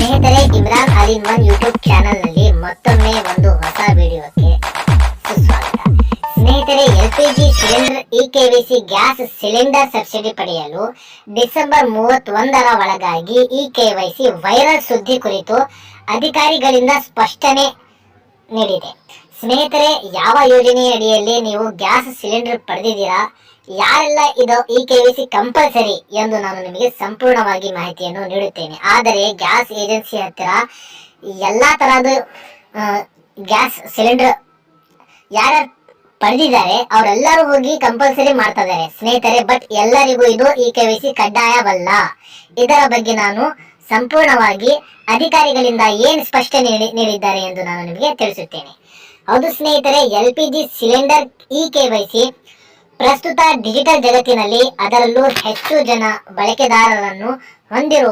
ಸ್ನೇಹಿತರೆ, Imran all in one YouTube channel ನಲ್ಲಿ ಮತ್ತೊಮ್ಮೆ ಒಂದು ಹೊಸ ವಿಡಿಯೋಕ್ಕೆ ಸುಸ್ವಾಗತ. ಸ್ನೇಹಿತರೆ, LPG cylinder EKVC gas cylinder subsidy ಪಡೆಯಲು ಡಿಸೆಂಬರ್ 31ರ ಒಳಗಾಗಿ EKYC ವೈರಲ್ ಸುದ್ದಿ ಕುರಿತು ಅಧಿಕಾರಿಗಳಿಂದ ಸ್ಪಷ್ಟನೆ ನೀಡಿದೆ. ಸ್ನೇಹಿತರೆ, ಯಾವ ಯೋಜನೆಯ ಅಡಿಯಲ್ಲಿ ನೀವು ಗ್ಯಾಸ್ ಸಿಲಿಂಡರ್ ಪಡೆದಿದ್ದೀರಾ, ಯಾರೆಲ್ಲ ಇದು EKVC ಕಂಪಲ್ಸರಿ ಎಂದು ನಾನು ನಿಮಗೆ ಸಂಪೂರ್ಣವಾಗಿ ಮಾಹಿತಿಯನ್ನು ನೀಡುತ್ತೇನೆ. ಆದರೆ ಗ್ಯಾಸ್ ಏಜೆನ್ಸಿ ಹತ್ತಿರ ಎಲ್ಲಾ ತರಹದ ಗ್ಯಾಸ್ ಸಿಲಿಂಡರ್ ಯಾರ್ಯಾರು ಪಡೆದಿದ್ದಾರೆ ಅವರೆಲ್ಲರೂ ಹೋಗಿ ಕಂಪಲ್ಸರಿ ಮಾಡ್ತಾ ಇದ್ದಾರೆ ಸ್ನೇಹಿತರೆ. ಬಟ್ ಎಲ್ಲರಿಗೂ ಇದು EKVC ಕಡ್ಡಾಯವಲ್ಲ. ಇದರ ಬಗ್ಗೆ ನಾನು ಸಂಪೂರ್ಣವಾಗಿ ಅಧಿಕಾರಿಗಳಿಂದ ಏನು ಸ್ಪಷ್ಟನೆ ನೀಡಿದ್ದಾರೆ ಎಂದು ನಾನು ನಿಮಗೆ ತಿಳಿಸುತ್ತೇನೆ. ಹೌದು ಸ್ನೇಹಿತರೆ, LPG ಸಿಲಿಂಡರ್ EKYC ಪ್ರಸ್ತುತ ಡಿಜಿಟಲ್ ಜಗತ್ತಿನಲ್ಲಿ ಅದರಲ್ಲೂ ಹೆಚ್ಚು ಜನ ಬಳಕೆದಾರರನ್ನು ಹೊಂದಿರುವ